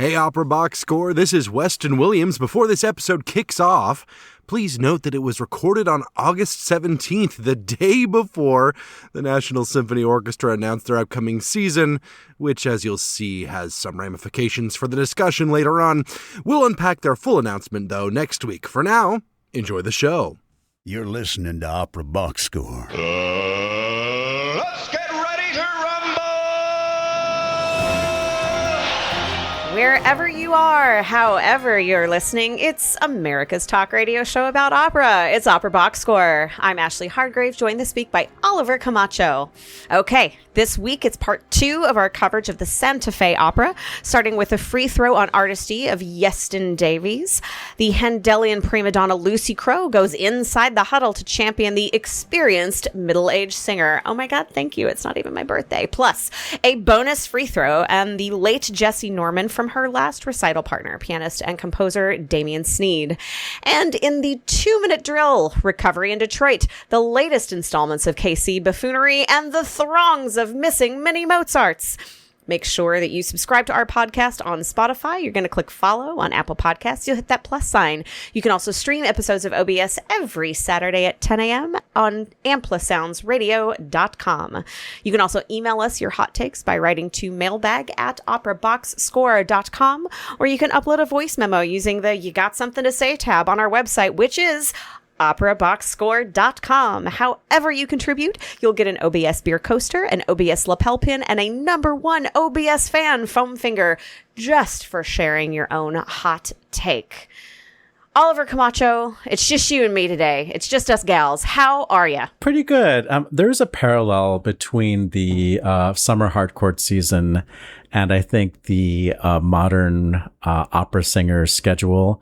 Hey, Opera Box Score, this is Weston Williams. Before this episode kicks off, please note that it was recorded on August 17th, the day before the National Symphony Orchestra announced their upcoming season, which, as you'll see, has some ramifications for the discussion later on. We'll unpack their full announcement, though, next week. For now, enjoy the show. You're listening to Opera Box Score. Let's get ready to rumble! Wherever you are, however you're listening, it's America's talk radio show about opera. It's Opera Box Score. I'm Ashley Hargrave, joined this week by Oliver Camacho. Okay, this week it's part 2 of our coverage of the Santa Fe Opera, starting with a free throw on artistry of Iestyn Davies. The Handelian prima donna Lucy Crowe goes inside the huddle to champion the experienced middle-aged singer. Oh my God, thank you. It's not even my birthday. Plus, a bonus free throw and the late Jessye Norman from her last recital partner, pianist and composer Damien Sneed. And in the 2-minute drill, Recovery in Detroit, the latest installments of KC Buffoonery and the throngs of missing mini Mozarts. Make sure that you subscribe to our podcast on Spotify. You're going to click follow on Apple Podcasts. You'll hit that plus sign. You can also stream episodes of OBS every Saturday at 10 a.m. on amplisoundsradio.com. You can also email us your hot takes by writing to mailbag@operaboxscore.com, or you can upload a voice memo using the You Got Something to Say tab on our website, which is operaboxscore.com. However you contribute, you'll get an OBS beer coaster, an OBS lapel pin, and a #1 OBS fan foam finger just for sharing your own hot take. Oliver Camacho, it's just you and me today. It's just us gals. How are ya? Pretty good. There's a parallel between the summer hardcore season and I think the modern opera singer schedule,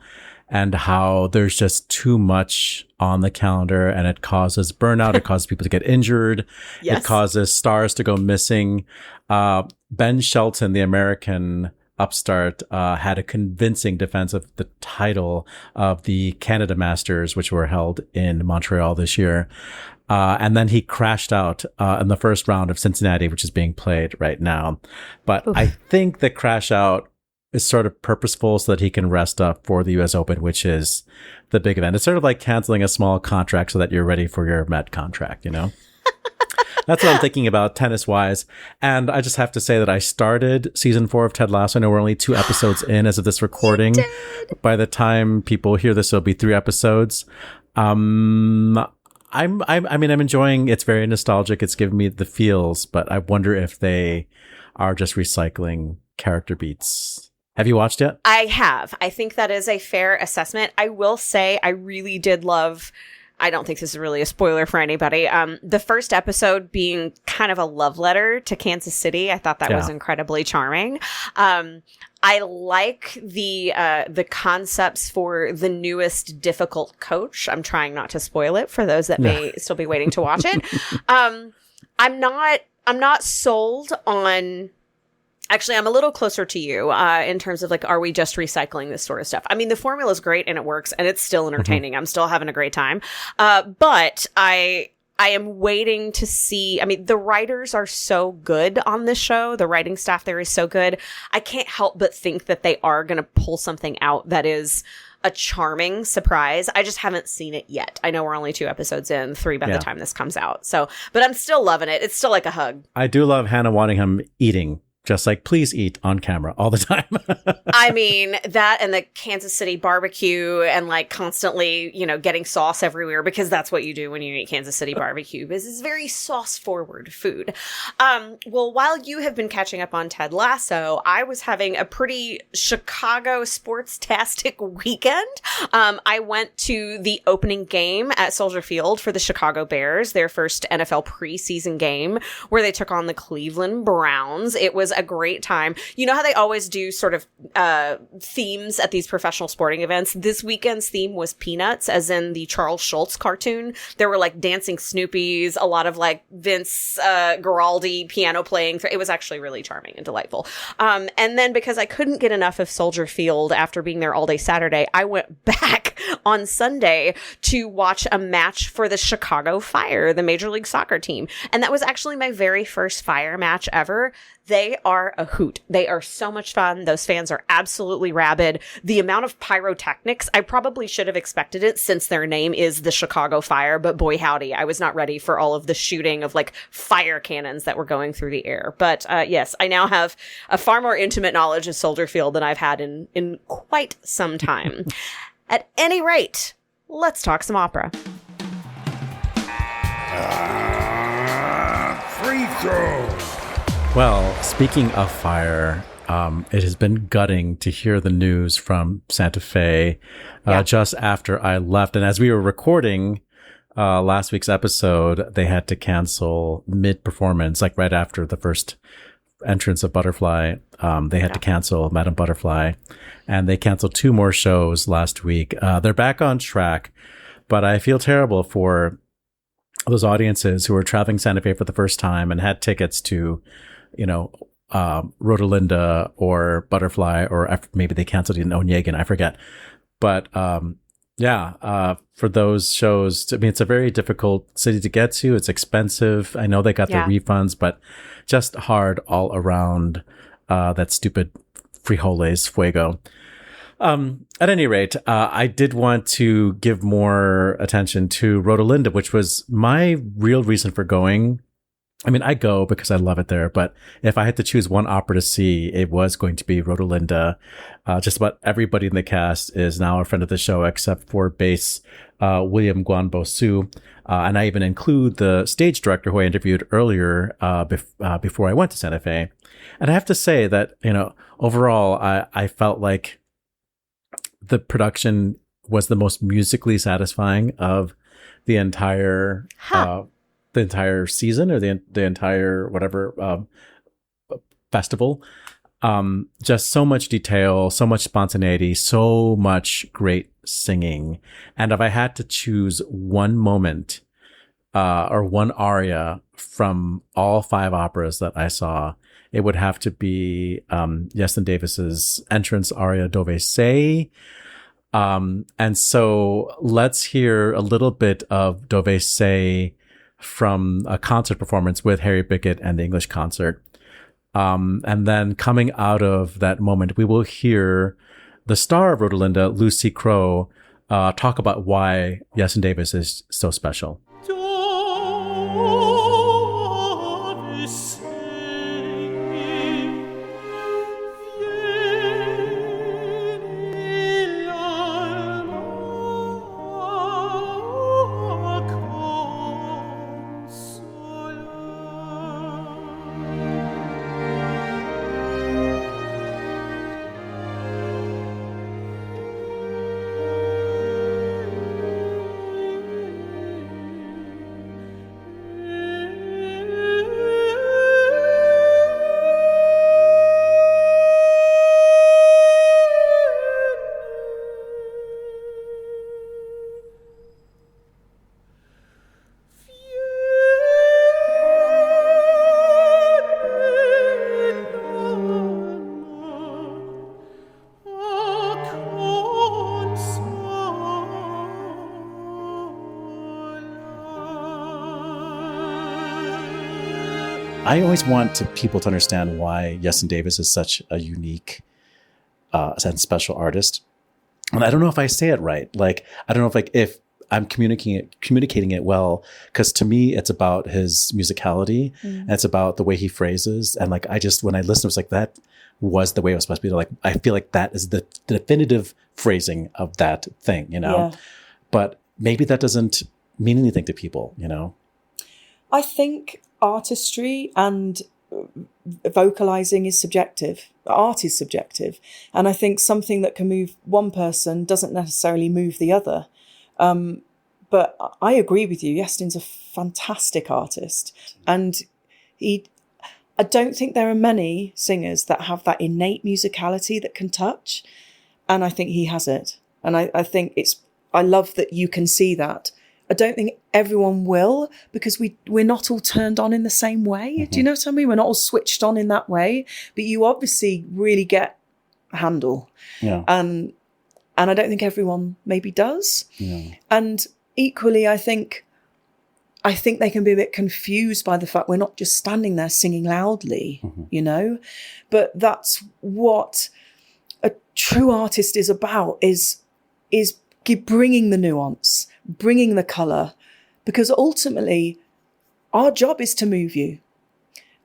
and how there's just too much on the calendar and it causes burnout. It causes people to get injured. Yes. It causes stars to go missing. Ben Shelton, the American upstart, had a convincing defense of the title of the Canada Masters, which were held in Montreal this year. And then he crashed out in the first round of Cincinnati, which is being played right now. But I think the crash out is sort of purposeful so that he can rest up for the US Open, which is the big event. It's sort of like canceling a small contract so that you're ready for your Met contract, you know? That's what I'm thinking about tennis-wise. And I just have to say that I started season 4 of Ted Lasso. I know we're only 2 episodes in as of this recording. By the time people hear this, it'll be 3 episodes. I'm enjoying. It's very nostalgic. It's giving me the feels, but I wonder if they are just recycling character beats. Have you watched it? I have. I think that is a fair assessment. I will say I really did love, I don't think this is really a spoiler for anybody, the first episode being kind of a love letter to Kansas City. I thought that was incredibly charming. I like the concepts for the newest difficult coach. I'm trying not to spoil it for those that may still be waiting to watch it. I'm not sold on. Actually, I'm a little closer to you in terms of, like, are we just recycling this sort of stuff? I mean, the formula is great and it works and it's still entertaining. I'm still having a great time. But I am waiting to see. I mean, the writers are so good on this show. The writing staff there is so good. I can't help but think that they are going to pull something out that is a charming surprise. I just haven't seen it yet. I know we're only 2 episodes in, 3 by the time this comes out. So, but I'm still loving it. It's still like a hug. I do love Hannah Waddingham eating. Just like, please eat on camera all the time. I mean, that and the Kansas City barbecue and like constantly, getting sauce everywhere, because that's what you do when you eat Kansas City barbecue. This is very sauce forward food. Well, while you have been catching up on Ted Lasso, I was having a pretty Chicago sports-tastic weekend. I went to the opening game at Soldier Field for the Chicago Bears, their first NFL preseason game, where they took on the Cleveland Browns. It was a great time. You know how they always do sort of themes at these professional sporting events? This weekend's theme was Peanuts, as in the Charles Schultz cartoon. There were like dancing Snoopies, a lot of like Vince Guaraldi piano playing. It was actually really charming and delightful. And then because I couldn't get enough of Soldier Field after being there all day Saturday, I went back on Sunday to watch a match for the Chicago Fire, the Major League Soccer team. And that was actually my very first Fire match ever. They are a hoot. They are so much fun. Those fans are absolutely rabid. The amount of pyrotechnics, I probably should have expected it since their name is the Chicago Fire, but boy howdy, I was not ready for all of the shooting of like fire cannons that were going through the air. But yes, I now have a far more intimate knowledge of Soldier Field than I've had in quite some time. At any rate, let's talk some opera. Free throw. Well, speaking of fire, it has been gutting to hear the news from Santa Fe just after I left. And as we were recording last week's episode, they had to cancel mid-performance, like right after the first entrance of Butterfly. They had to cancel Madame Butterfly, and they canceled 2 more shows last week. They're back on track, but I feel terrible for those audiences who are traveling Santa Fe for the first time and had tickets to, Rosalinda or Butterfly, or maybe they canceled in Onegin, I forget. But for those shows, I mean, it's a very difficult city to get to. It's expensive. I know they got their refunds, but just hard all around. That stupid frijoles fuego. At any rate, I did want to give more attention to Rosalinda, which was my real reason for going. I mean, I go because I love it there, but if I had to choose one opera to see, it was going to be Rosalinda. Just about everybody in the cast is now a friend of the show, except for bass William Guanbosu. And I even include the stage director who I interviewed earlier before I went to Santa Fe. And I have to say that, overall, I felt like the production was the most musically satisfying of the entire season, or the entire whatever festival. Just so much detail, so much spontaneity, so much great singing. And if I had to choose one moment or one aria from all 5 operas that I saw, it would have to be Iestyn Davies's entrance aria Dove Sei. And so let's hear a little bit of Dove Sei from a concert performance with Harry Bickett and the English Concert. And then coming out of that moment, we will hear the star of Rosalinda, Lucy Crowe, talk about why Iestyn Davies is so special. I always want people to understand why Iestyn Davies is such a unique and special artist. And I don't know if I say it right. Like, I don't know if I'm communicating it well, because to me, it's about his musicality and it's about the way he phrases. And like, when I listened, it was like, that was the way it was supposed to be. Like, I feel like that is the definitive phrasing of that thing, Yeah. But maybe that doesn't mean anything to people, I think artistry and vocalizing is subjective. Art is subjective. And I think something that can move one person doesn't necessarily move the other. But I agree with you. Iestyn's a fantastic artist. And I don't think there are many singers that have that innate musicality that can touch. And I think he has it. And I think I love that you can see that. I don't think everyone will, because we're not all turned on in the same way. Mm-hmm. Do you know what I mean? We're not all switched on in that way. But you obviously really get Handel. Yeah. And I don't think everyone maybe does. Yeah. And equally, I think I think they can be a bit confused by the fact we're not just standing there singing loudly, you know, but that's what a true artist is about, is bringing the nuance, bringing the colour, because ultimately our job is to move you.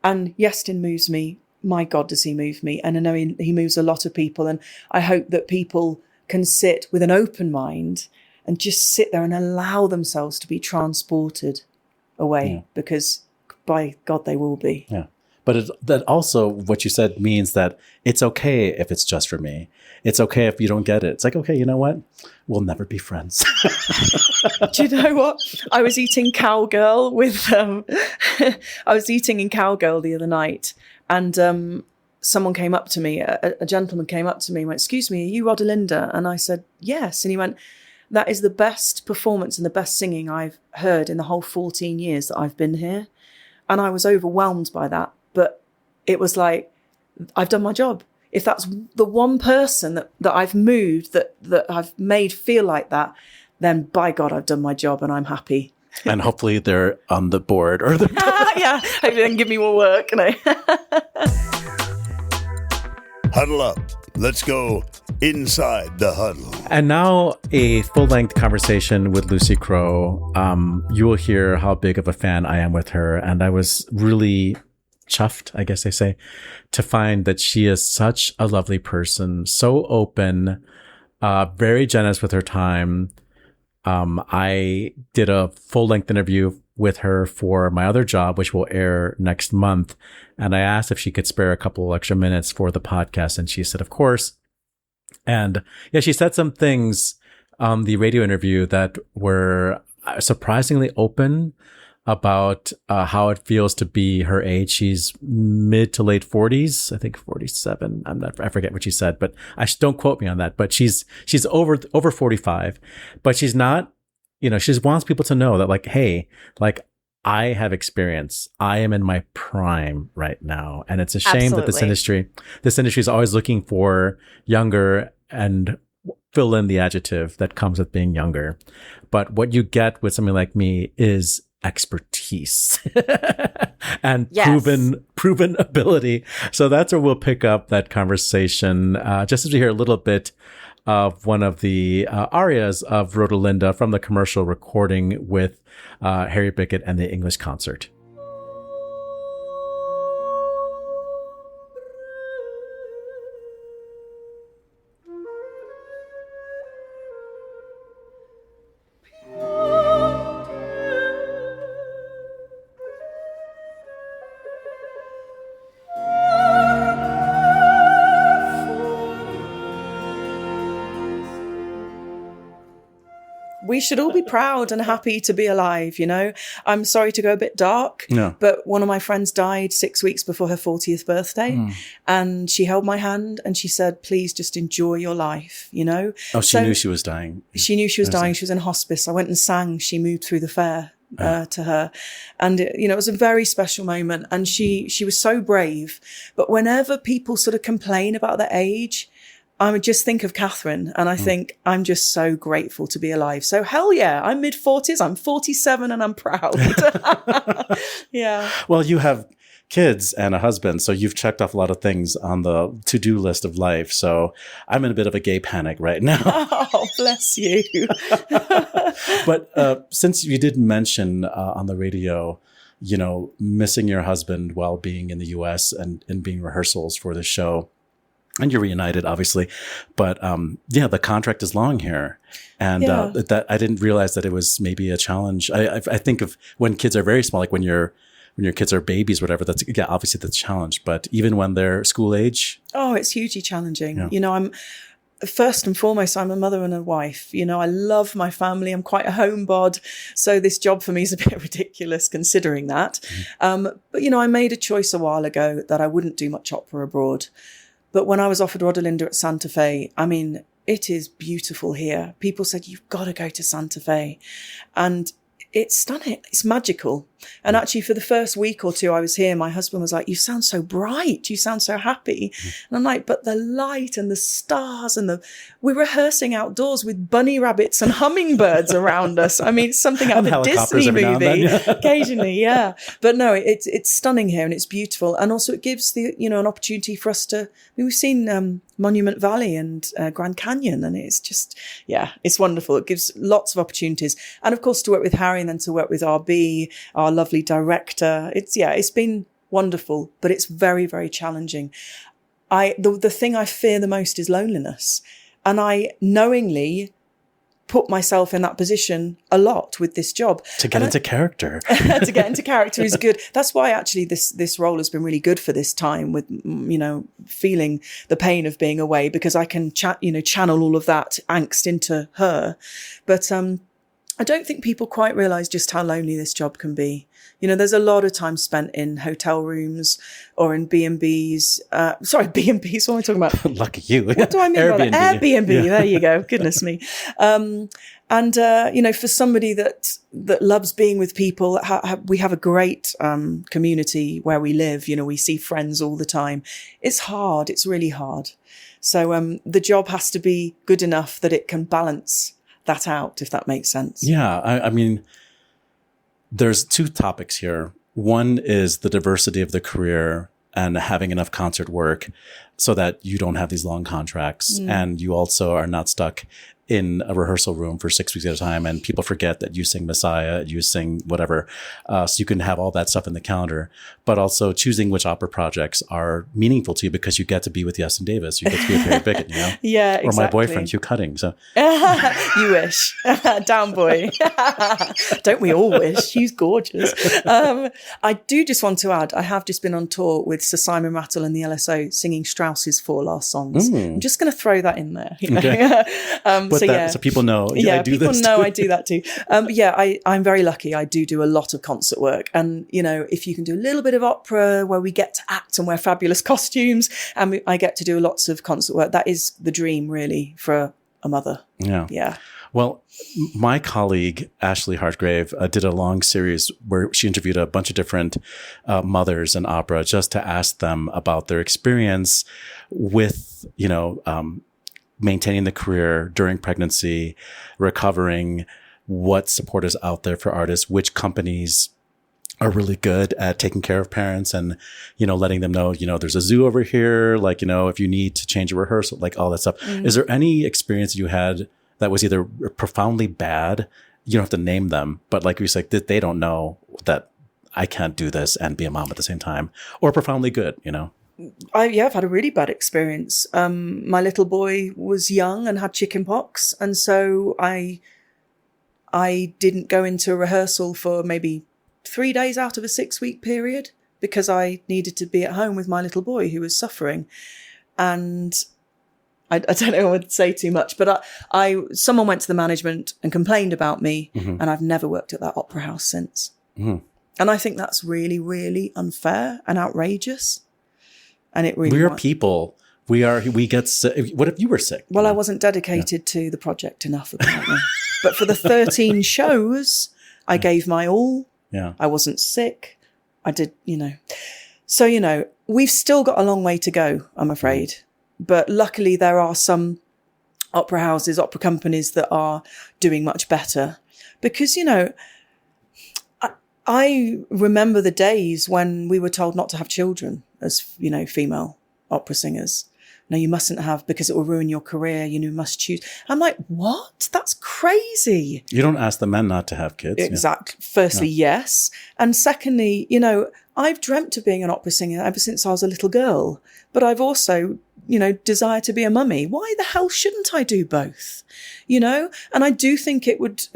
And Iestyn moves me. My God, does he move me? And I know he moves a lot of people. And I hope that people can sit with an open mind and just sit there and allow themselves to be transported away, because by God, they will be. Yeah. But that also, what you said means that it's okay if it's just for me. It's okay if you don't get it. It's like, okay, you know what? We'll never be friends. Do you know what? I was eating cowgirl with, I was eating in cowgirl the other night, and someone came up to me, a gentleman came up to me and went, "Excuse me, are you Rodelinda?" And I said, "Yes." And he went, "That is the best performance and the best singing I've heard in the whole 14 years that I've been here." And I was overwhelmed by that. But it was like, I've done my job. If that's the one person that I've moved, that I've made feel like that, then by God, I've done my job and I'm happy. And hopefully they're on the board or the yeah, hopefully they can give me more work. No. Huddle up. Let's go inside the huddle. And now a full-length conversation with Lucy Crowe. You will hear how big of a fan I am with her. And I was really chuffed, I guess they say, to find that she is such a lovely person, so open, very generous with her time. I did a full-length interview with her for my other job, which will air next month. And I asked if she could spare a couple extra minutes for the podcast. And she said, of course. And yeah, she said some things on the radio interview that were surprisingly open about how it feels to be her age. She's mid to late 40s, I think 47. I forget what she said, but don't quote me on that. But she's over 45, but she's not, she just wants people to know that, like, hey, like, I have experience. I am in my prime right now. And it's a shame that this industry is always looking for younger, and fill in the adjective that comes with being younger. But what you get with somebody like me is expertise and proven ability. So that's where we'll pick up that conversation, just as we hear a little bit of one of the arias of Rodelinda from the commercial recording with Harry Bickett and the English Concert. We should all be proud and happy to be alive, I'm sorry to go a bit dark, but one of my friends died 6 weeks before her 40th birthday, and she held my hand and she said, "Please just enjoy your life," Oh, she knew she was dying. She knew she was dying. She was in hospice. I went and sang She Moved Through the Fair to her. And, it was a very special moment. And she was so brave. But whenever people sort of complain about their age, I would just think of Catherine, and I think I'm just so grateful to be alive. So hell yeah, I'm mid-40s, I'm 47 and I'm proud. Yeah. Well, you have kids and a husband, so you've checked off a lot of things on the to-do list of life. So I'm in a bit of a gay panic right now. Oh, bless you. But since you did mention on the radio, missing your husband while being in the US and being rehearsals for the show, and you're reunited, obviously, but the contract is long here, and that I didn't realize that it was maybe a challenge. I think of when kids are very small, like when your kids are babies, whatever. That's obviously the challenge. But even when they're school age, it's hugely challenging. Yeah. I'm first and foremost, I'm a mother and a wife. I love my family. I'm quite a homebod, so this job for me is a bit ridiculous considering that. But I made a choice a while ago that I wouldn't do much opera abroad. But when I was offered Rodelinda at Santa Fe, it is beautiful here. People said, "You've got to go to Santa Fe." And it's stunning. It's magical. And actually, for the first week or two I was here, my husband was like, "You sound so bright. You sound so happy." And I'm like, "But the light and the stars and we're rehearsing outdoors with bunny rabbits and hummingbirds around us. I mean, it's something out of a Disney movie." Occasionally, yeah. But no, it's stunning here and it's beautiful. And also it gives an opportunity for us to, we've seen Monument Valley and Grand Canyon, and it's just, it's wonderful. It gives lots of opportunities. And of course, to work with Harry and then to work with RB, our lovely director. It's been wonderful, but it's very, very challenging. The thing I fear the most is loneliness. And I knowingly put myself in that position a lot with this job. To get into character. To get into character is good. That's why actually this role has been really good for this time with, feeling the pain of being away, because I can channel all of that angst into her. But I don't think people quite realise just how lonely this job can be. There's a lot of time spent in hotel rooms or in B&Bs. B&Bs, what am I talking about? Lucky you. What do I mean by that? Airbnb, there you go. Goodness me. For somebody that loves being with people, we have a great community where we live. We see friends all the time. It's hard. It's really hard. So the job has to be good enough that it can balance that out, if that makes sense. Yeah. I mean, there's two topics here. One is the diversity of the career and having enough concert work so that you don't have these long contracts. And you also are not stuck in a rehearsal room for 6 weeks at a time, and people forget that you sing Messiah, you sing whatever. So you can have all that stuff in the calendar, but also choosing which opera projects are meaningful to you because you get to be with Iestyn Davies. You get to be with Perry Bickett, Yeah, exactly. Or my boyfriend, Hugh Cutting. So you wish. Down boy. Don't we all wish? He's gorgeous. I do just want to add, I have just been on tour with Sir Simon Rattle and the LSO singing Strauss's 4 last songs. I'm just going to throw that in there. Okay. So people know I do this. People know I do that too. I'm very lucky. I do a lot of concert work. And, if you can do a little bit of opera where we get to act and wear fabulous costumes, and I get to do lots of concert work, that is the dream really for a mother. Yeah. Yeah. Well, my colleague, Ashley Hartgrave, did a long series where she interviewed a bunch of different mothers in opera just to ask them about their experience with, maintaining the career during pregnancy, recovering, what support is out there for artists, which companies are really good at taking care of parents and, letting them know, there's a zoo over here, if you need to change a rehearsal, all that stuff. Is there any experience you had that was either profoundly bad? You don't have to name them, but like you said, they don't know that I can't do this and be a mom at the same time, or profoundly good, I've had a really bad experience. My little boy was young and had chicken pox. And so I didn't go into rehearsal for maybe 3 days out of a 6-week period because I needed to be at home with my little boy who was suffering. And I don't know what to say too much, but someone went to the management and complained about me, and I've never worked at that opera house since. And I think that's really, really unfair and outrageous. And it really, we are people. We get sick. What if you were sick? Well, I wasn't dedicated to the project enough, apparently. But for the 13 shows, I gave my all. Yeah. I wasn't sick. I did, So, we've still got a long way to go, I'm afraid. But luckily there are some opera houses, opera companies that are doing much better. Because, I remember the days when we were told not to have children as, female opera singers. No, you mustn't have because it will ruin your career. You must choose. I'm like, what? That's crazy. You don't ask the men not to have kids. Exactly. Yeah. Firstly, yes. And secondly, I've dreamt of being an opera singer ever since I was a little girl. But I've also, desired to be a mummy. Why the hell shouldn't I do both? And I do think it would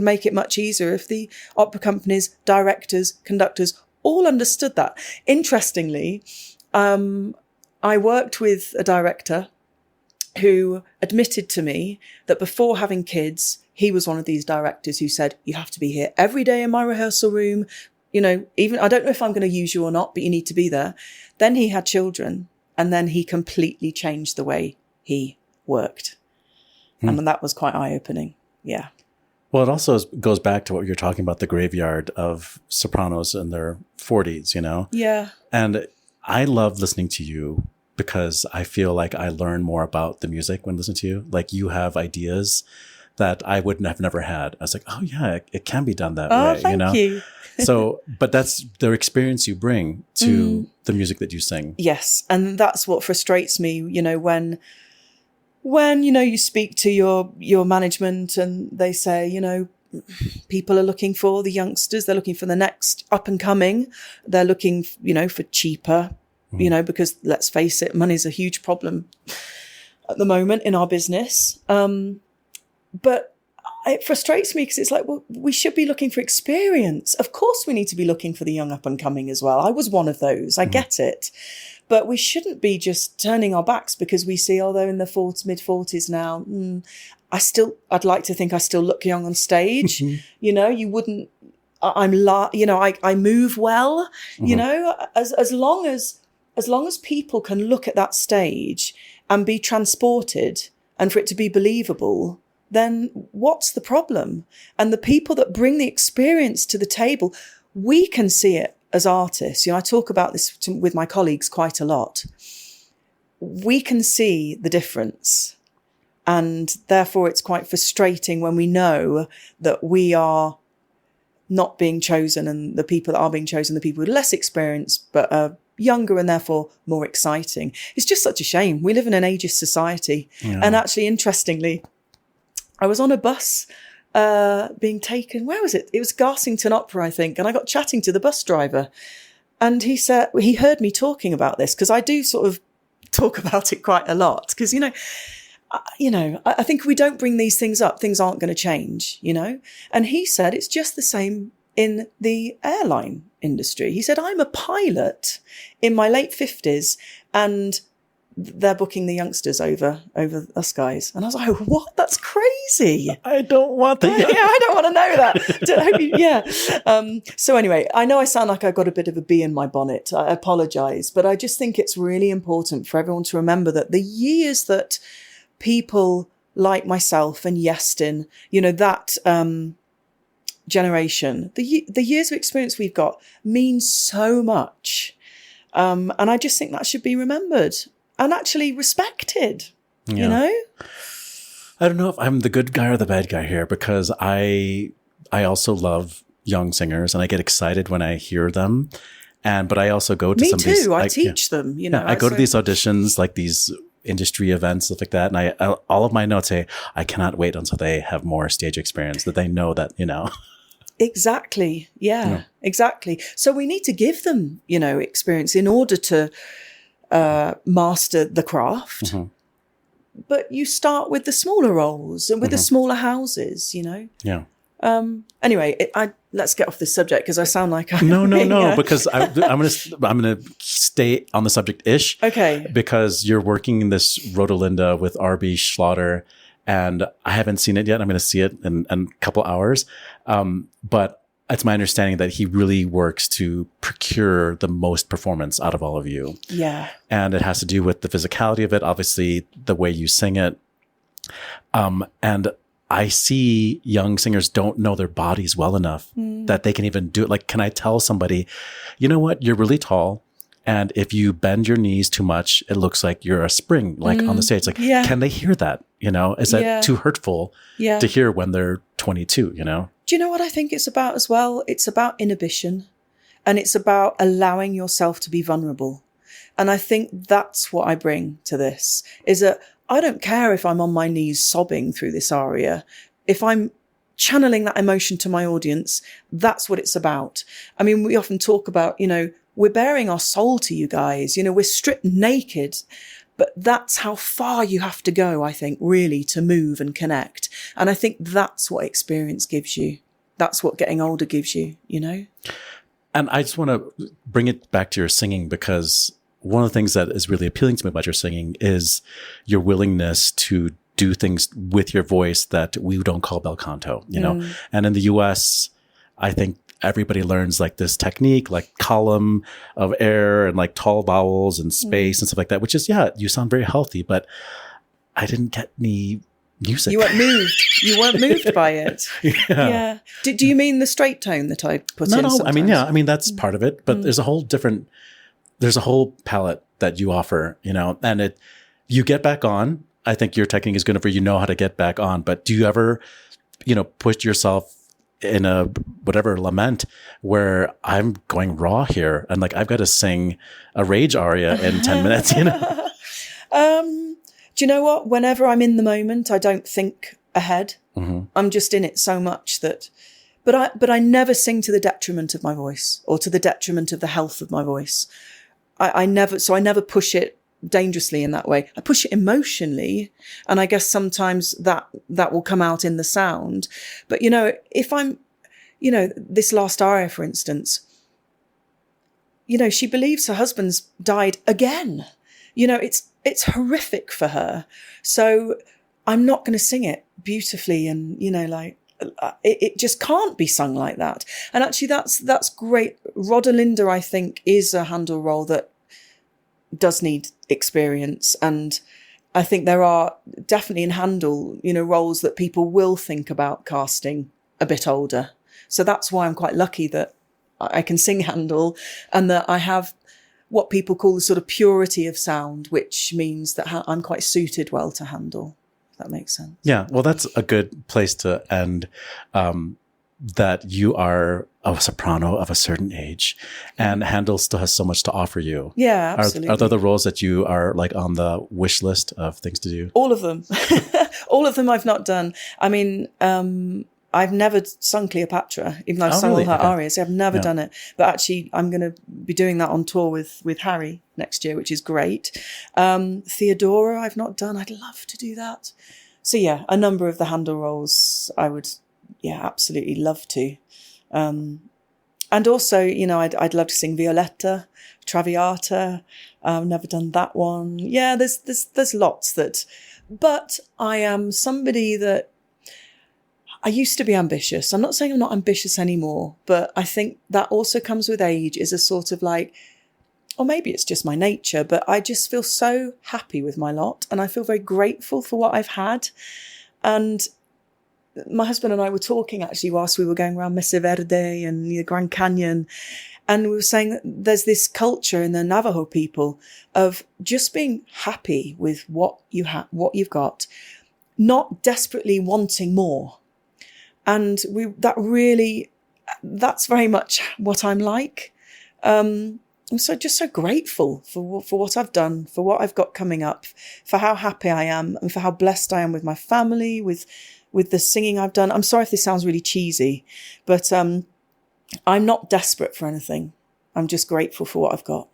make it much easier if the opera companies, directors, conductors all understood that. Interestingly, I worked with a director who admitted to me that before having kids, he was one of these directors who said, you have to be here every day in my rehearsal room. Even, I don't know if I'm going to use you or not, but you need to be there. Then he had children, and then he completely changed the way he worked. And that was quite eye-opening. Yeah. Well, it also goes back to what you're talking about, the graveyard of sopranos in their 40s, Yeah. And I love listening to you because I feel like I learn more about the music when listening to you. Like you have ideas that I would have never had. I was like, oh yeah, it can be done that way, Thank you. So, but that's the experience you bring to the music that you sing. Yes. And that's what frustrates me, when you speak to your management and they say, people are looking for the youngsters, they're looking for the next up and coming, they're looking, for cheaper, because let's face it, money's a huge problem at the moment in our business. But it frustrates me because it's like, well, we should be looking for experience. Of course we need to be looking for the young up and coming as well. I was one of those. I get it. But we shouldn't be just turning our backs because we see, they're in their mid-40s now. I'd like to think I still look young on stage. You wouldn't, I move well, as long as people can look at that stage and be transported and for it to be believable, then what's the problem? And the people that bring the experience to the table, we can see it as artists. I talk about this with my colleagues quite a lot. We can see the difference. And therefore it's quite frustrating when we know that we are not being chosen and the people that are being chosen, the people with less experience, but are younger and therefore more exciting. It's just such a shame. We live in an ageist society. Yeah. And actually, interestingly, I was on a bus being taken, where was it? It was Garsington Opera, I think. And I got chatting to the bus driver and he said, he heard me talking about this because I do sort of talk about it quite a lot because, I think if we don't bring these things up, things aren't going to change, And he said, it's just the same in the airline industry. He said, I'm a pilot in my late 50s and they're booking the youngsters over us guys. And I was like, what? That's crazy. I don't want that. Yeah, I don't want to know that. So anyway, I know I sound like I've got a bit of a bee in my bonnet. I apologize, but I just think it's really important for everyone to remember that the years that people like myself and Iestyn, that generation, the years of experience we've got means so much. And I just think that should be remembered. And actually respected, I don't know if I'm the good guy or the bad guy here because I also love young singers and I get excited when I hear them. But I also go to some of these. Me too. I teach them, I go to these auditions, like these industry events, stuff like that. And all of my notes say, I cannot wait until they have more stage experience that they know that, Exactly. Yeah, exactly. So we need to give them, experience in order to master the craft, but you start with the smaller roles and with the smaller houses, Yeah. Anyway, let's get off this subject because I sound like no, because I'm gonna stay on the subject ish. Okay. Because you're working in this Rodelinda with R.B. Schlatter, and I haven't seen it yet. I'm going to see it in a couple hours, but. It's my understanding that he really works to procure the most performance out of all of you. Yeah. And it has to do with the physicality of it, obviously the way you sing it. And I see young singers don't know their bodies well enough that they can even do it. Like, can I tell somebody, you know what, you're really tall. And if you bend your knees too much, it looks like you're a spring, like on the stage. Like, can they hear that? Is that too hurtful to hear when they're 22, Do you know what I think it's about as well? It's about inhibition and it's about allowing yourself to be vulnerable. And I think that's what I bring to this is that I don't care if I'm on my knees sobbing through this aria. If I'm channeling that emotion to my audience, that's what it's about. I mean, we often talk about, we're bearing our soul to you guys, we're stripped naked. But that's how far you have to go, I think, really, to move and connect. And I think that's what experience gives you. That's what getting older gives you, And I just want to bring it back to your singing because one of the things that is really appealing to me about your singing is your willingness to do things with your voice that we don't call bel canto, And in the US, I think everybody learns like this technique, like column of air and like tall vowels and space and stuff like that, which is, you sound very healthy, but I didn't get any music. You weren't moved. You weren't moved by it. Yeah. Yeah. Do you mean the straight tone that I put in? No. Sometimes? I mean, that's part of it, but there's a whole palette that you offer, and you get back on. I think your technique is good enough where you know how to get back on, but do you ever, put yourself in a whatever lament where I'm going raw here and like I've got to sing a rage aria in 10 minutes, Do you know what? Whenever I'm in the moment, I don't think ahead. Mm-hmm. I'm just in it so much that, but I never sing to the detriment of my voice or to the detriment of the health of my voice. I never push it dangerously in that way. I push it emotionally, and I guess sometimes that will come out in the sound. But if I'm, this last aria, for instance, she believes her husband's died again. It's horrific for her. So I'm not going to sing it beautifully and, it just can't be sung like that. And actually that's great. Rodelinda, I think, is a Handel role that does need experience. And I think there are definitely in Handel, roles that people will think about casting a bit older. So that's why I'm quite lucky that I can sing Handel and that I have what people call the sort of purity of sound, which means that I'm quite suited well to Handel, if that makes sense. Yeah, well, that's a good place to end, that you are a soprano of a certain age and Handel still has so much to offer you. Yeah, absolutely. Are there the roles that you are like on the wish list of things to do? All of them. All of them I've not done. I mean, I've never sung Cleopatra, even though I've sung all her arias. I've never done it. But actually, I'm going to be doing that on tour with Harry next year, which is great. Theodora, I've not done. I'd love to do that. So yeah, a number of the Handel roles I would, absolutely love to. And also, I'd love to sing Violetta, Traviata. I've never done that one. Yeah, there's lots that, but I am somebody that, I used to be ambitious. I'm not saying I'm not ambitious anymore, but I think that also comes with age, is a sort of like, or maybe it's just my nature, but I just feel so happy with my lot and I feel very grateful for what I've had. And my husband and I were talking actually whilst we were going around Mesa Verde and the Grand Canyon, and we were saying that there's this culture in the Navajo people of just being happy with what you've got, not desperately wanting more. And that's very much what I'm like. I'm so grateful for what I've done, for what I've got coming up, for how happy I am and for how blessed I am with my family, with the singing I've done. I'm sorry if this sounds really cheesy, but I'm not desperate for anything. I'm just grateful for what I've got.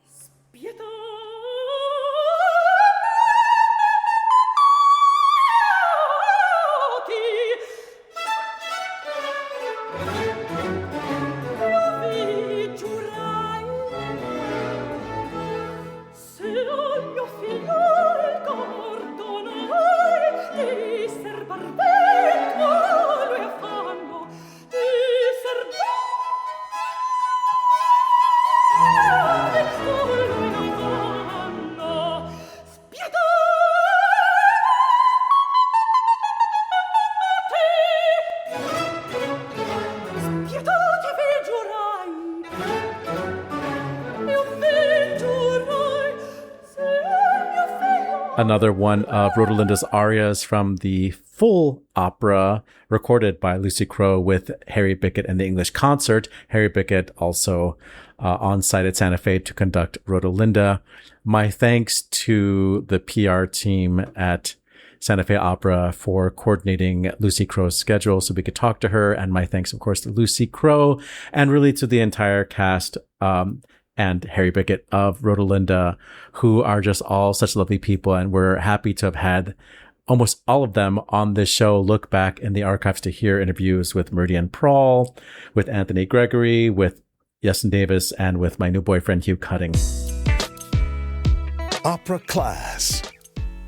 Another one of Rodelinda's arias from the full opera recorded by Lucy Crowe with Harry Bickett and the English Concert. Harry Bickett also on site at Santa Fe to conduct Rodelinda. My thanks to the PR team at Santa Fe Opera for coordinating Lucy Crowe's schedule so we could talk to her. And my thanks, of course, to Lucy Crowe and really to the entire cast and Harry Bickett of Rodelinda, who are just all such lovely people. And we're happy to have had almost all of them on this show. Look back in the archives to hear interviews with Meridian Prawl, with Anthony Gregory, with Iestyn Davies, and with my new boyfriend, Hugh Cutting. Opera Class.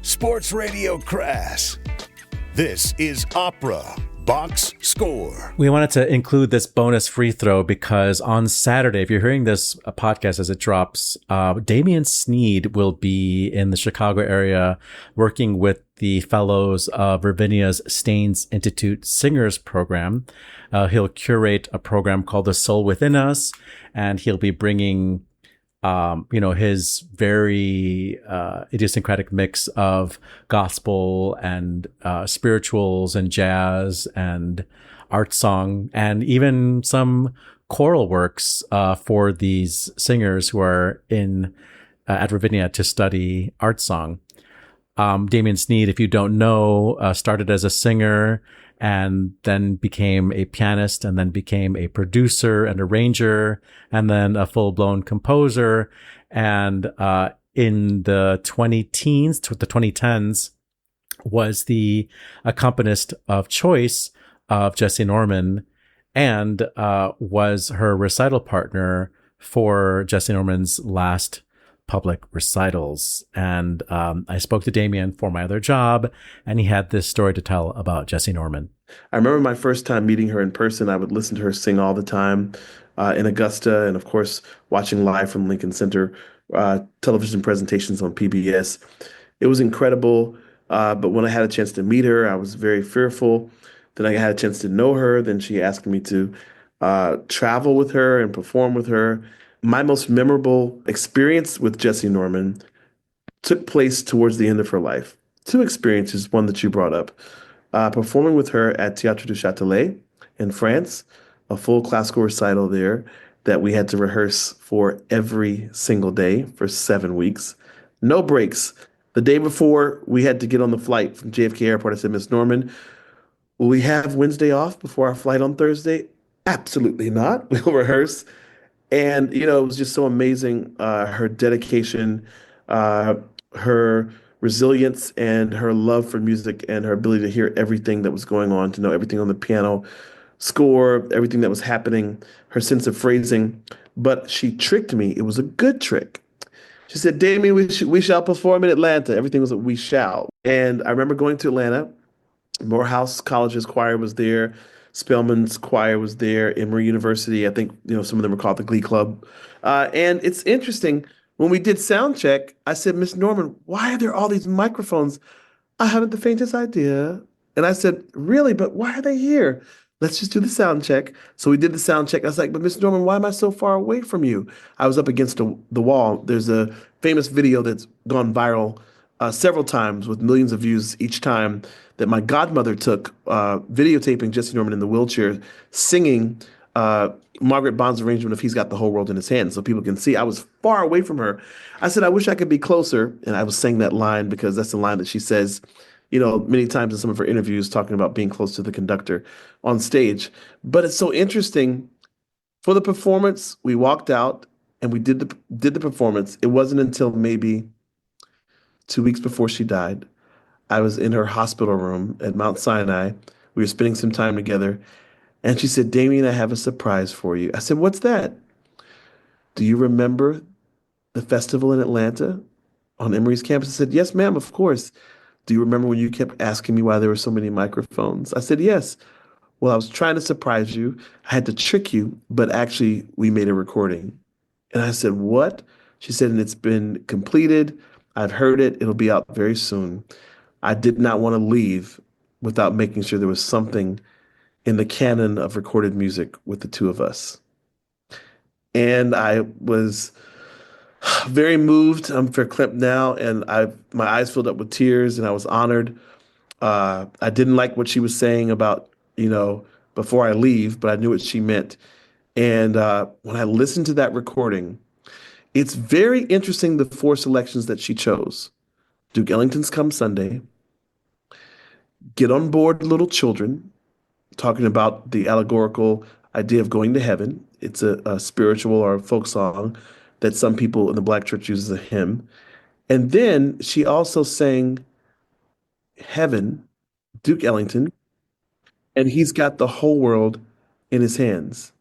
Sports Radio Crass. This is Opera, Box Score. We wanted to include this bonus free throw because on Saturday, if you're hearing this podcast as it drops, Damien Sneed will be in the Chicago area working with the fellows of Ravinia's Staines Institute Singers Program. He'll curate a program called The Soul Within Us, and he'll be bringing his very idiosyncratic mix of gospel and spirituals and jazz and art song and even some choral works for these singers who are in at Ravinia to study art song. Damien Sneed, if you don't know, started as a singer and then became a pianist and then became a producer and arranger and then a full-blown composer. And in the 2010s, was the accompanist of choice of Jessye Norman and was her recital partner for Jessye Norman's last public recitals. And I spoke to Damien for my other job, and he had this story to tell about Jessye Norman. I remember my first time meeting her in person. I would listen to her sing all the time in Augusta, and of course, watching live from Lincoln Center television presentations on PBS. It was incredible, but when I had a chance to meet her, I was very fearful. Then I had a chance to know her. Then she asked me to travel with her and perform with her. My most memorable experience with Jessye Norman took place towards the end of her life. Two experiences, one that you brought up. Performing with her at Théâtre du Châtelet in France, a full classical recital there that we had to rehearse for every single day for 7 weeks. No breaks. The day before we had to get on the flight from JFK Airport, I said, Miss Norman, will we have Wednesday off before our flight on Thursday? Absolutely not. We'll rehearse. And, it was just so amazing, her dedication, her resilience, and her love for music, and her ability to hear everything that was going on, to know everything on the piano score, everything that was happening, her sense of phrasing. But she tricked me. It was a good trick. She said, Damien, we shall perform in Atlanta. Everything was a we shall. And I remember going to Atlanta. Morehouse College's choir was there. Spelman's choir was there. Emory University, I think, some of them were called the Glee Club. And it's interesting, when we did sound check, I said, Miss Norman, why are there all these microphones? I haven't the faintest idea. And I said, really, but why are they here? Let's just do the sound check. So we did the sound check. I was like, but Miss Norman, why am I so far away from you? I was up against the wall. There's a famous video that's gone viral several times with millions of views each time that my godmother took videotaping Jessye Norman in the wheelchair singing Margaret Bond's arrangement of He's Got the Whole World in His Hands so people can see. I was far away from her. I said, I wish I could be closer. And I was saying that line because that's the line that she says, many times in some of her interviews, talking about being close to the conductor on stage. But it's so interesting. For the performance, we walked out and we did the performance. It wasn't until maybe 2 weeks before she died. I was in her hospital room at Mount Sinai. We were spending some time together. And she said, Damien, I have a surprise for you. I said, what's that? Do you remember the festival in Atlanta on Emory's campus? I said, yes, ma'am, of course. Do you remember when you kept asking me why there were so many microphones? I said, yes. Well, I was trying to surprise you. I had to trick you, but actually we made a recording. And I said, what? She said, and it's been completed. I've heard it. It'll be out very soon. I did not want to leave without making sure there was something in the canon of recorded music with the two of us. And I was very moved. I'm verklempt now, and my eyes filled up with tears, and I was honored. I didn't like what she was saying about, before I leave, but I knew what she meant. And when I listened to that recording, it's very interesting, the 4 selections that she chose. Duke Ellington's Come Sunday, Get on Board Little Children, talking about the allegorical idea of going to heaven. It's a spiritual or a folk song that some people in the Black church use as a hymn. And then she also sang Heaven, Duke Ellington, and He's Got the Whole World in His Hands.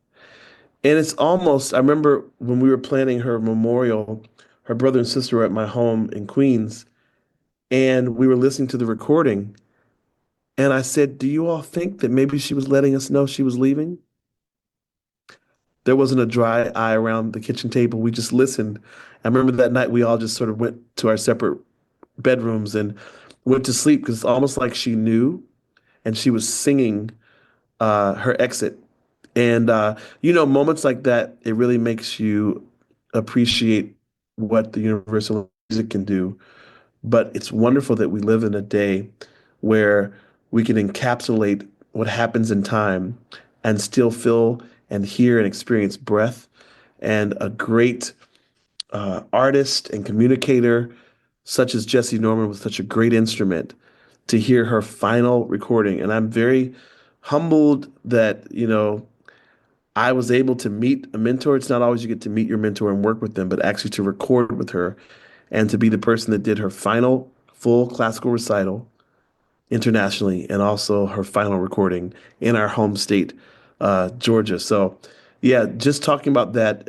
And it's almost, I remember when we were planning her memorial, her brother and sister were at my home in Queens, and we were listening to the recording. And I said, do you all think that maybe she was letting us know she was leaving? There wasn't a dry eye around the kitchen table. We just listened. I remember that night we all just sort of went to our separate bedrooms and went to sleep because it's almost like she knew and she was singing her exit. And, moments like that, it really makes you appreciate what the universal music can do. But it's wonderful that we live in a day where we can encapsulate what happens in time and still feel and hear and experience breath. And a great artist and communicator such as Jessye Norman with such a great instrument, to hear her final recording. And I'm very humbled that, I was able to meet a mentor. It's not always you get to meet your mentor and work with them, but actually to record with her and to be the person that did her final full classical recital internationally and also her final recording in our home state, Georgia. So, yeah, just talking about that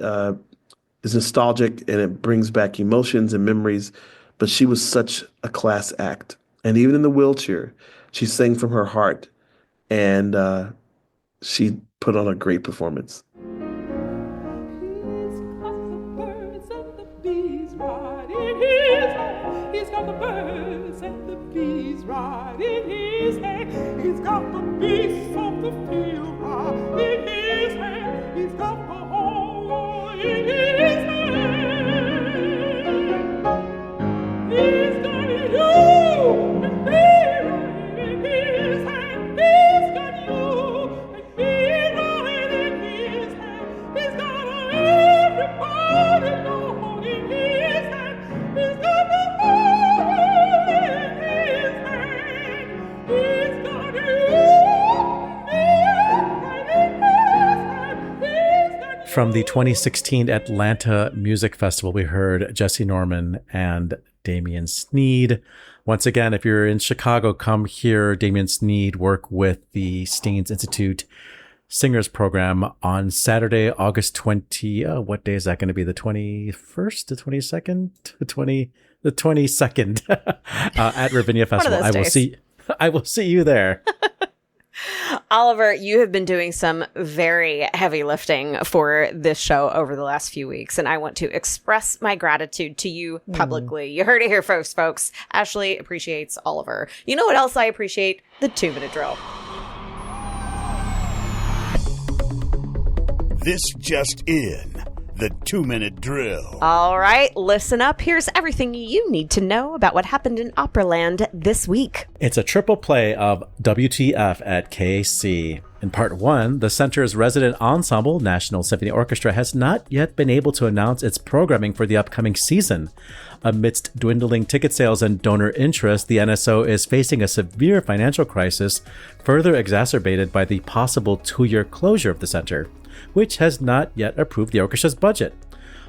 is nostalgic and it brings back emotions and memories. But she was such a class act. And even in the wheelchair, she sang from her heart and she put on a great performance. He's got the birds and the bees right in his hand. He's got the beasts of the field right in his hand. He's got the whole world in his hand. He's got you and me right in his hand. He's got you and me right in his hand. He's got everybody alone in his hand. He's got the whole world in his hand. He's got you and me right in his hand. He's got you. From the 2016 Atlanta Music Festival, we heard Jessye Norman and Damien Sneed. Once again, if you're in Chicago, come hear Damien Sneed work with the Steens Institute Singers Program on Saturday, August 20. What day is that going to be? The 21st, the 22nd, the 22nd at Ravinia Festival. I will see you there. Oliver, you have been doing some very heavy lifting for this show over the last few weeks, and I want to express my gratitude to you publicly. You heard it here first, folks. Ashley appreciates Oliver. You know what else I appreciate? The 2-minute drill. This just in. The 2-minute drill. All right, listen up. Here's everything you need to know about what happened in Operaland this week. It's a triple play of WTF at KC. In part one, the center's resident ensemble, National Symphony Orchestra, has not yet been able to announce its programming for the upcoming season. Amidst dwindling ticket sales and donor interest, the NSO is facing a severe financial crisis, further exacerbated by the possible 2-year closure of the center, which has not yet approved the orchestra's budget.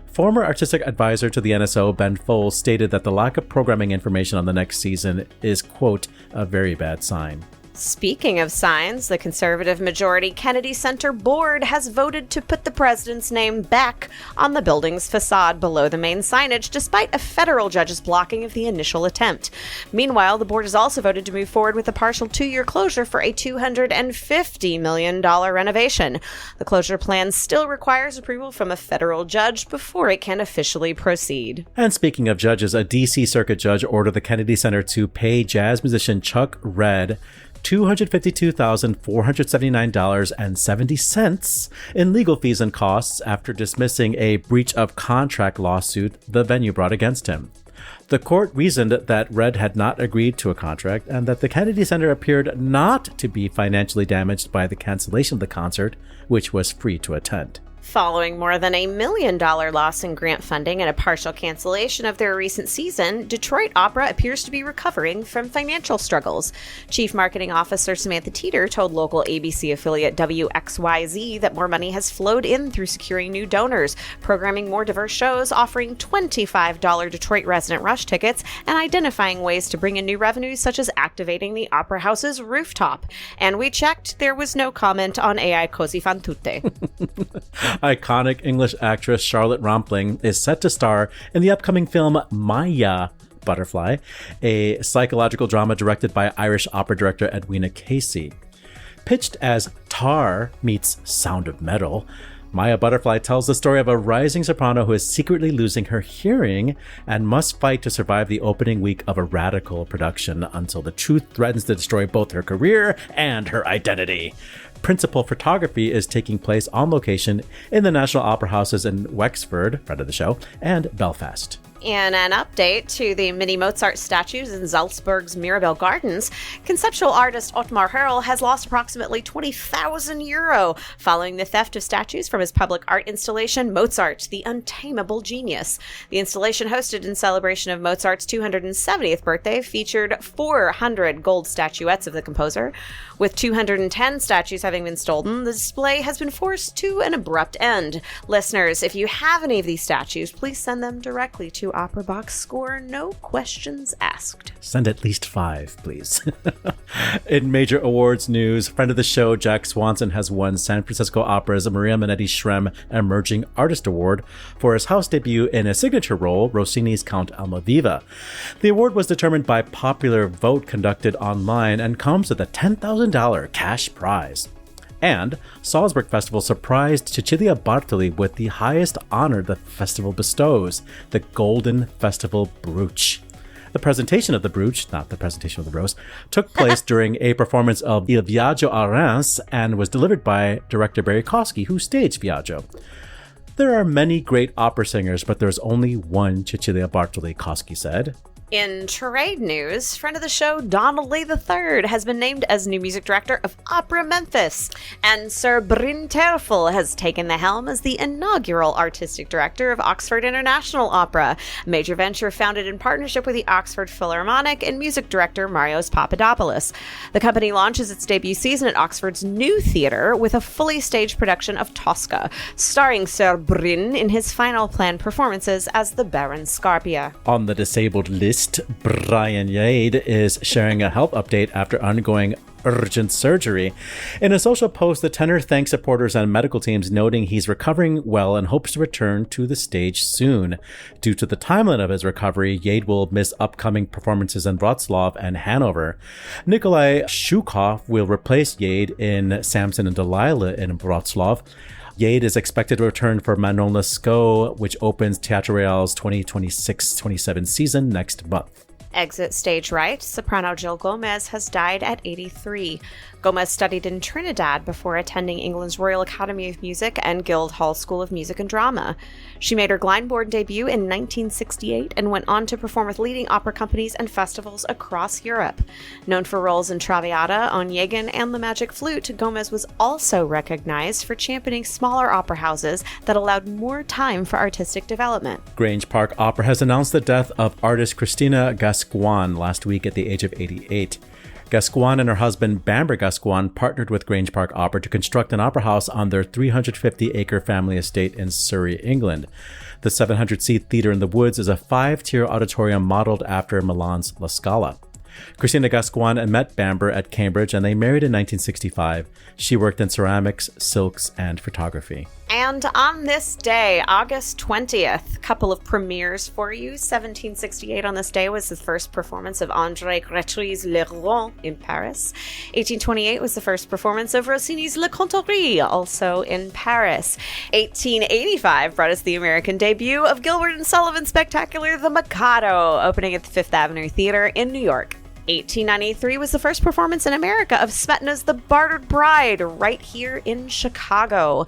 Former artistic advisor to the NSO, Ben Foles, stated that the lack of programming information on the next season is, quote, a very bad sign. Speaking of signs, the conservative majority Kennedy Center board has voted to put the president's name back on the building's facade below the main signage, despite a federal judge's blocking of the initial attempt. Meanwhile, the board has also voted to move forward with a partial 2-year closure for a $250 million renovation. The closure plan still requires approval from a federal judge before it can officially proceed. And speaking of judges, a D.C. Circuit judge ordered the Kennedy Center to pay jazz musician Chuck Redd $252,479.70 in legal fees and costs after dismissing a breach of contract lawsuit the venue brought against him. The court reasoned that Redd had not agreed to a contract and that the Kennedy Center appeared not to be financially damaged by the cancellation of the concert, which was free to attend. Following more than $1 million loss in grant funding and a partial cancellation of their recent season, Detroit Opera appears to be recovering from financial struggles. Chief Marketing Officer Samantha Teeter told local ABC affiliate WXYZ that more money has flowed in through securing new donors, programming more diverse shows, offering $25 Detroit resident rush tickets, and identifying ways to bring in new revenues such as activating the Opera House's rooftop. And we checked, there was no comment on AI Così fan tutte. Iconic English actress Charlotte Rampling is set to star in the upcoming film Maya, Butterfly, a psychological drama directed by Irish opera director Edwina Casey. Pitched as Tar meets Sound of Metal, Maya Butterfly tells the story of a rising soprano who is secretly losing her hearing and must fight to survive the opening week of a radical production until the truth threatens to destroy both her career and her identity. Principal photography is taking place on location in the National Opera Houses in Wexford, friend of the show, and Belfast. In an update to the mini Mozart statues in Salzburg's Mirabell Gardens, conceptual artist Ottmar Hörl has lost approximately €20,000 following the theft of statues from his public art installation, Mozart, the Untamable Genius. The installation, hosted in celebration of Mozart's 270th birthday, featured 400 gold statuettes of the composer. With 210 statues having been stolen, the display has been forced to an abrupt end. Listeners, if you have any of these statues, please send them directly to Opera Box Score, no questions asked. Send at least 5, please. In major awards news, friend of the show Jack Swanson has won San Francisco Opera's Maria Minetti Schrem Emerging Artist Award for his house debut in a signature role, Rossini's Count Almaviva. The award was determined by popular vote conducted online and comes with a $10,000 cash prize. And Salzburg Festival surprised Cecilia Bartoli with the highest honor the festival bestows, the Golden Festival Brooch. The presentation of the brooch, not the presentation of the rose, took place during a performance of Il Viaggio a Reims and was delivered by director Barry Kosky, who staged Viaggio. There are many great opera singers, but there's only one Cecilia Bartoli, Kosky said. In trade news, friend of the show Donnelly III has been named as new music director of Opera Memphis, and Sir Bryn Terfel has taken the helm as the inaugural artistic director of Oxford International Opera, a major venture founded in partnership with the Oxford Philharmonic and music director Marios Papadopoulos. The company launches its debut season at Oxford's New Theatre with a fully staged production of Tosca, starring Sir Bryn in his final planned performances as the Baron Scarpia. On the disabled list, Brian Yade is sharing a health update after undergoing urgent surgery. In a social post, the tenor thanks supporters and medical teams, noting he's recovering well and hopes to return to the stage soon. Due to the timeline of his recovery, Yade will miss upcoming performances in Wrocław and Hanover. Nikolai Shukov will replace Yade in Samson and Delilah in Wrocław. Yade is expected to return for Manon Lescaut, which opens Teatro Real's 2026-27 season next month. Exit stage right, soprano Jill Gomez has died at 83. Gomez studied in Trinidad before attending England's Royal Academy of Music and Guildhall School of Music and Drama. She made her Glyndebourne debut in 1968 and went on to perform with leading opera companies and festivals across Europe. Known for roles in Traviata, Onegin, and The Magic Flute, Gomez was also recognized for championing smaller opera houses that allowed more time for artistic development. Grange Park Opera has announced the death of artist Christina Gascoigne last week at the age of 88. Gascoigne and her husband Bamber Gascoigne partnered with Grange Park Opera to construct an opera house on their 350-acre family estate in Surrey, England. The 700-seat Theatre in the Woods is a 5-tier auditorium modeled after Milan's La Scala. Christina Gascoigne met Bamber at Cambridge and they married in 1965. She worked in ceramics, silks, and photography. And on this day, August 20th, a couple of premieres for you. 1768 on this day was the first performance of André Grétry's Le Rouen in Paris. 1828 was the first performance of Rossini's Le Cantorie, also in Paris. 1885 brought us the American debut of Gilbert and Sullivan's spectacular The Mikado, opening at the Fifth Avenue Theater in New York. 1893 was the first performance in America of Smetana's The Bartered Bride, right here in Chicago.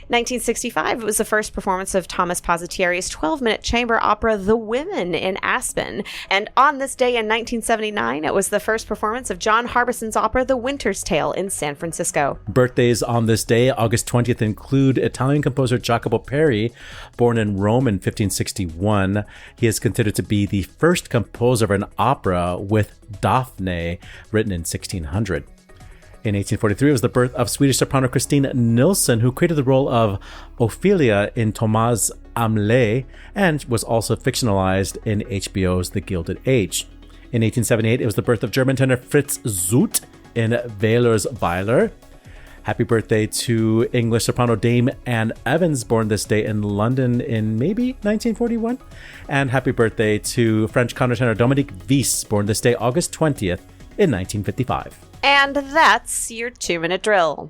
1965, it was the first performance of Thomas Pozitieri's 12-minute chamber opera The Women in Aspen. And on this day in 1979, it was the first performance of John Harbison's opera The Winter's Tale in San Francisco. Birthdays on this day, August 20th, include Italian composer Jacopo Peri, born in Rome in 1561. He is considered to be the first composer of an opera with Daphne, written in 1600. In 1843, it was the birth of Swedish soprano Christine Nilsson, who created the role of Ophelia in Thomas Amlet and was also fictionalized in HBO's The Gilded Age. In 1878, it was the birth of German tenor Fritz Zuth in Wehler's Weiler. Happy birthday to English soprano Dame Anne Evans, born this day in London in maybe 1941. And happy birthday to French countertenor Dominique Weiss, born this day August 20th in 1955. And that's your 2-minute drill.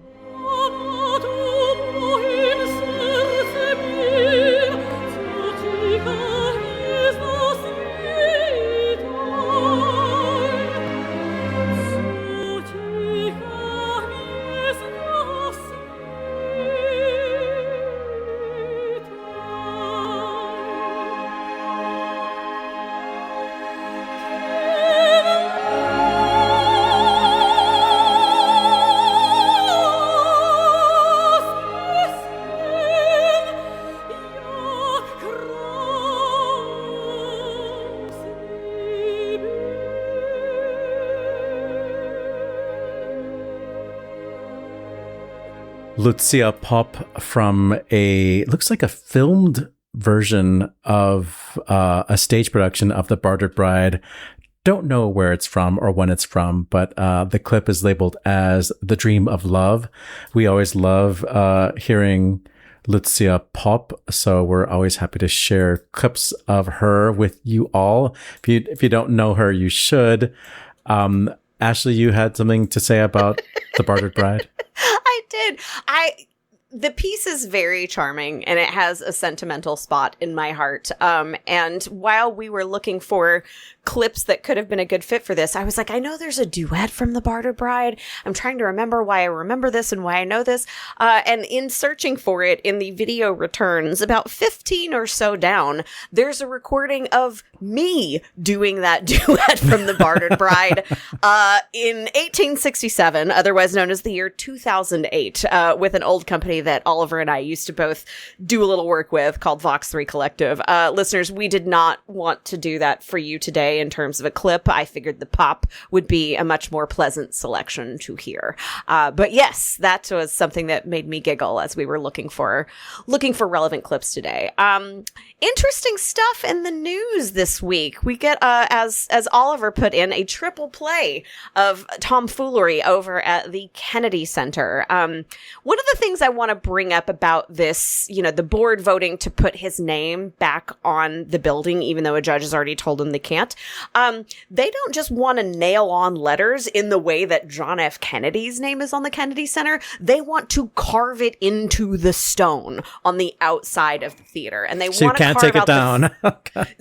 Lucia Pop from looks like a filmed version of a stage production of The Bartered Bride. Don't know where it's from or when it's from, but the clip is labeled as The Dream of Love. We always love hearing Lucia Pop, so we're always happy to share clips of her with you all. If you don't know her, you should. Ashley, you had something to say about The Bartered Bride? I did. The piece is very charming, and it has a sentimental spot in my heart. And while we were looking for clips that could have been a good fit for this, I was like, I know there's a duet from The Bartered Bride. I'm trying to remember why I remember this and why I know this. And in searching for it in the video returns, about 15 or so down, there's a recording of me doing that duet from The Bartered Bride in 1867, otherwise known as the year 2008, with an old company that Oliver and I used to both do a little work with called Vox 3 Collective. Listeners, we did not want to do that for you today in terms of a clip. I figured the pop would be a much more pleasant selection to hear. But yes, that was something that made me giggle as we were looking for relevant clips today. Interesting stuff in the news this week. We get, as Oliver put in, a triple play of tomfoolery over at the Kennedy Center. One of the things I want to bring up about this, the board voting to put his name back on the building, even though a judge has already told them they can't. They don't just want to nail on letters in the way that John F. Kennedy's name is on the Kennedy Center. They want to carve it into the stone on the outside of the theater. And they want to take it down.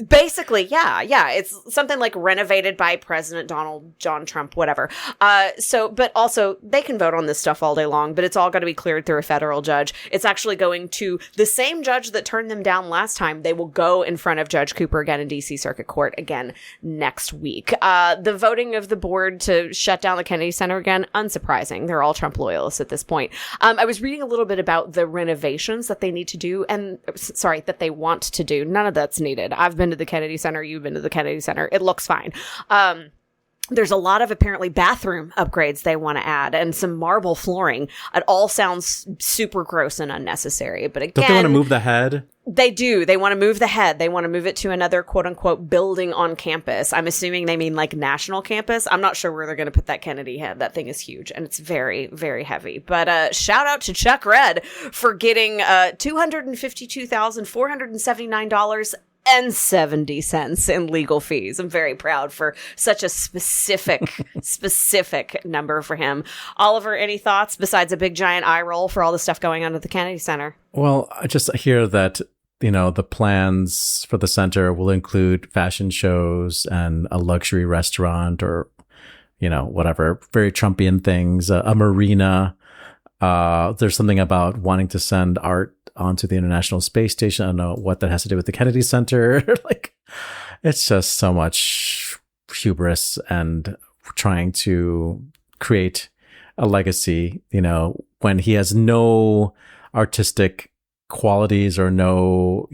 Basically, yeah. It's something like renovated by President John Trump, whatever. But also they can vote on this stuff all day long, but it's all going to be cleared through a federal judge. It's actually going to the same judge that turned them down last time. They will go in front of Judge Cooper again in DC Circuit Court again next week. The voting of the board to shut down the Kennedy Center again, unsurprising. They're all Trump loyalists at this point. I was reading a little bit about the renovations that they need to do that they want to do. None of that's needed. I've been to the Kennedy Center. You've been to the Kennedy Center. It looks fine. There's a lot of apparently bathroom upgrades they want to add and some marble flooring. It all sounds super gross and unnecessary. But again, don't they want to move the head? They do. They want to move the head. They want to move it to another quote unquote building on campus. I'm assuming they mean like national campus. I'm not sure where they're going to put that Kennedy head. That thing is huge and it's very, very heavy. But shout out to Chuck Red for getting $252,479.70 in legal fees. I'm very proud for such a specific number for him. Oliver, any thoughts besides a big giant eye roll for all the stuff going on at the Kennedy Center? Well, I just hear that, the plans for the center will include fashion shows and a luxury restaurant or, whatever, very Trumpian things, a marina. There's something about wanting to send art onto the International Space Station. I don't know what that has to do with the Kennedy Center. It's just so much hubris and trying to create a legacy, when he has no artistic qualities or no,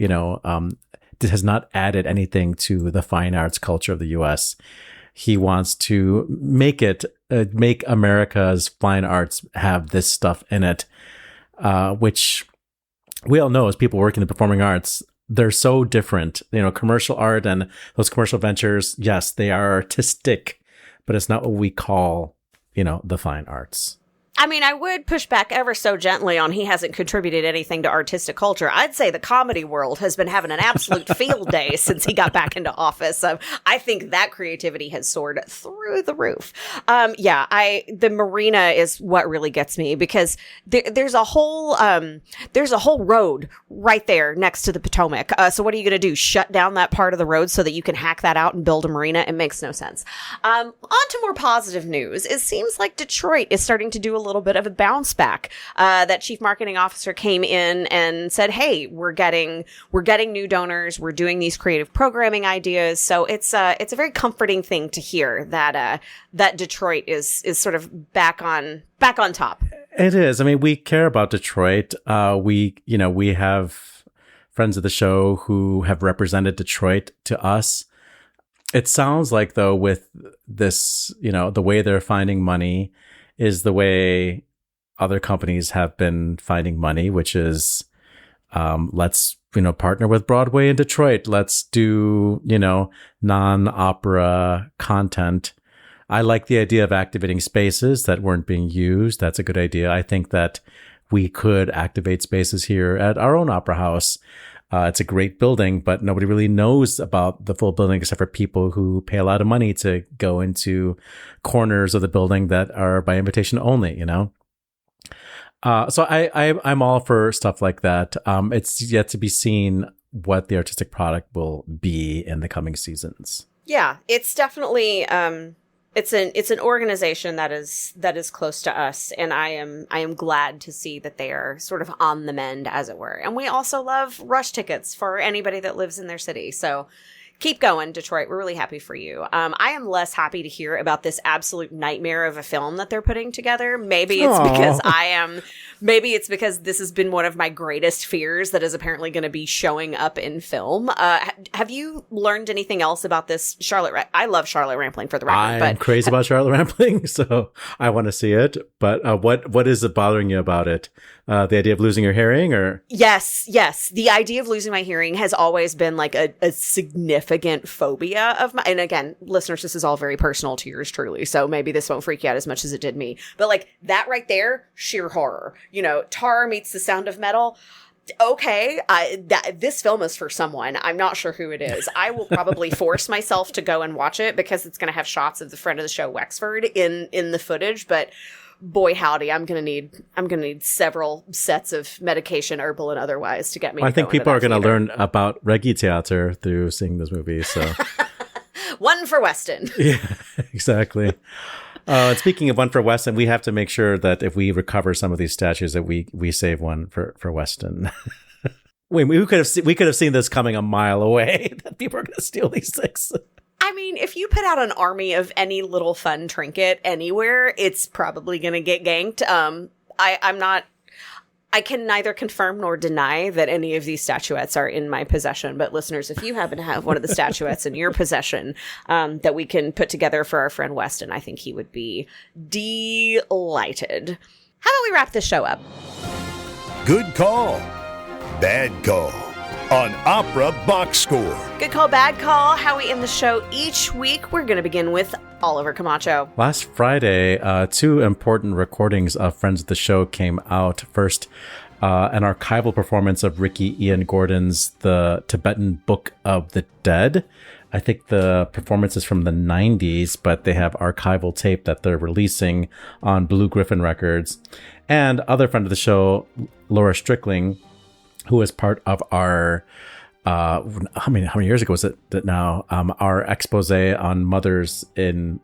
has not added anything to the fine arts culture of the U.S. He wants to make America's fine arts have this stuff in it, which we all know as people working in the performing arts, they're so different. Commercial art and those commercial ventures, yes, they are artistic, but it's not what we call, the fine arts. I mean, I would push back ever so gently on he hasn't contributed anything to artistic culture. I'd say the comedy world has been having an absolute field day since he got back into office. I think that creativity has soared through the roof. The marina is what really gets me, because there's a whole road right there next to the Potomac. So what are you going to do? Shut down that part of the road so that you can hack that out and build a marina? It makes no sense. On to more positive news. It seems like Detroit is starting to do a little bit of a bounce back. That chief marketing officer came in and said, "Hey, we're getting new donors. We're doing these creative programming ideas." So it's a very comforting thing to hear that Detroit is sort of back on top. It is. I mean, we care about Detroit. We have friends of the show who have represented Detroit to us. It sounds like, though, with this, the way they're finding money is the way other companies have been finding money, which is, let's, partner with Broadway in Detroit. Let's do, non-opera content. I like the idea of activating spaces that weren't being used. That's a good idea. I think that we could activate spaces here at our own opera house. It's a great building, but nobody really knows about the full building except for people who pay a lot of money to go into corners of the building that are by invitation only, So I'm all for stuff like that. It's yet to be seen what the artistic product will be in the coming seasons. Yeah, it's definitely it's an organization that is close to us, and I am glad to see that they are sort of on the mend, as it were. And we also love rush tickets for anybody that lives in their city. So keep going, Detroit. We're really happy for you. I am less happy to hear about this absolute nightmare of a film that they're putting together. Maybe it's because this has been one of my greatest fears that is apparently going to be showing up in film. Have you learned anything else about this, Charlotte? I love Charlotte Rampling, for the record. I'm crazy about Charlotte Rampling, so I want to see it. But what is it bothering you about it? The idea of losing your hearing, or? Yes. The idea of losing my hearing has always been like a significant phobia of mine. And again, listeners, this is all very personal to yours truly, so maybe this won't freak you out as much as it did me. But like that right there, sheer horror. Tar meets the sound of metal. Okay, this film is for someone. I'm not sure who it is. I will probably force myself to go and watch it because it's going to have shots of the friend of the show Wexford in the footage. But boy, howdy, I'm gonna need several sets of medication, herbal and otherwise, to get me. I think people are going to learn about Reggae theater through seeing this movie. So one for Weston. Yeah, exactly. And speaking of one for Weston, we have to make sure that if we recover some of these statues, that we save one for Weston. we could have seen this coming a mile away, that people are going to steal these things. I mean, if you put out an army of any little fun trinket anywhere, it's probably going to get ganked. I can neither confirm nor deny that any of these statuettes are in my possession. But listeners, if you happen to have one of the statuettes in your possession that we can put together for our friend Weston, I think he would be delighted. How about we wrap this show up? Good call. Bad call on Opera Box Score. Good call, bad call. How we end the show each week. We're going to begin with Oliver Camacho. Last Friday, two important recordings of Friends of the Show came out. First, an archival performance of Ricky Ian Gordon's The Tibetan Book of the Dead. I think the performance is from the 90s, but they have archival tape that they're releasing on Blue Griffin Records. And other friend of the show, Laura Strickling, who is part of our how many years ago was it that now our expose on mothers in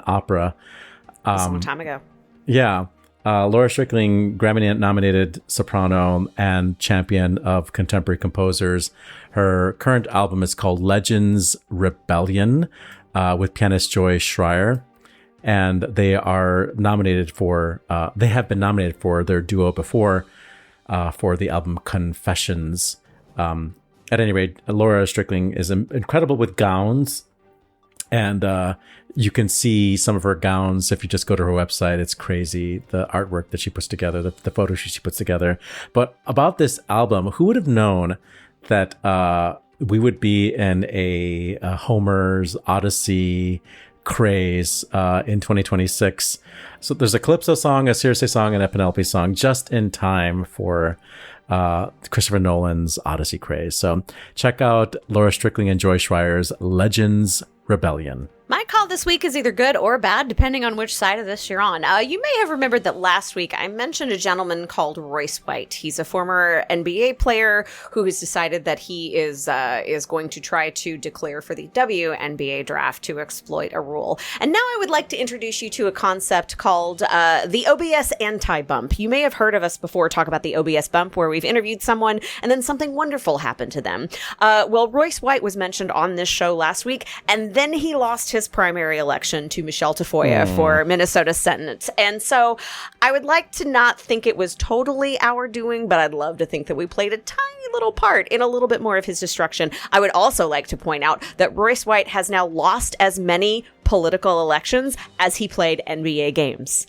opera. That's a long time ago. Yeah. Laura Strickling, Grammy nominated soprano and champion of contemporary composers. Her current album is called Legends Rebellion with pianist Joy Schreier. And they are nominated for, they have been nominated for their duo before for the album Confessions. At any rate, Laura Strickling is incredible with gowns. And you can see some of her gowns if you just go to her website. It's crazy, the artwork that she puts together, the photos she puts together. But about this album, who would have known that we would be in a Homer's Odyssey craze in 2026. So there's a Calypso song, a Circe song, and a Penelope song just in time for Christopher Nolan's Odyssey craze. So check out Laura Strickling and Joy Schreier's Legends Rebellion. My call this week is either good or bad, depending on which side of this you're on. You may have remembered that last week I mentioned a gentleman called Royce White. He's a former NBA player who has decided that he is going to try to declare for the WNBA draft to exploit a rule. And now I would like to introduce you to a concept called the OBS anti-bump. You may have heard of us before talk about the OBS bump, where we've interviewed someone and then something wonderful happened to them. Well, Royce White was mentioned on this show last week, and then he lost his primary election to Michelle Tafoya for Minnesota Senate. And so I would like to not think it was totally our doing, but I'd love to think that we played a tiny little part in a little bit more of his destruction. I would also like to point out that Royce White has now lost as many political elections as he played NBA games.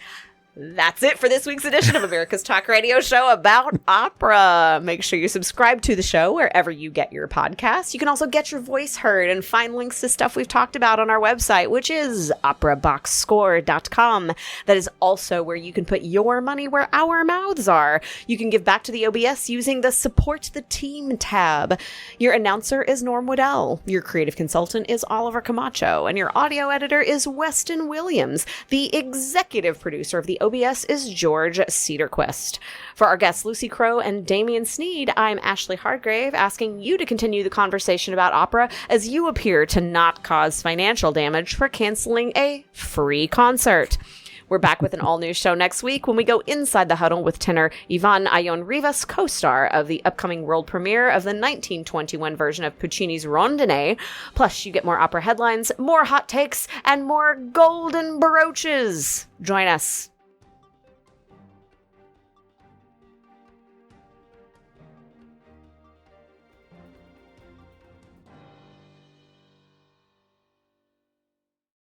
That's it for this week's edition of America's Talk Radio show about opera. Make sure you subscribe to the show wherever you get your podcasts. You can also get your voice heard and find links to stuff we've talked about on our website, which is operaboxscore.com. That is also where you can put your money where our mouths are. You can give back to the OBS using the Support the Team tab. Your announcer is Norm Waddell. Your creative consultant is Oliver Camacho. And your audio editor is Iestyn Williams. The executive producer of the OBS is George Cedarquist. For our guests Lucy Crowe and Damien Sneed, I'm Ashley Hargrave, asking you to continue the conversation about opera as you appear to not cause financial damage for canceling a free concert. We're back with an all-new show next week when we go inside the huddle with tenor Ivan Ayon Rivas, co-star of the upcoming world premiere of the 1921 version of Puccini's Rondine. Plus, you get more opera headlines, more hot takes, and more golden brooches. Join us.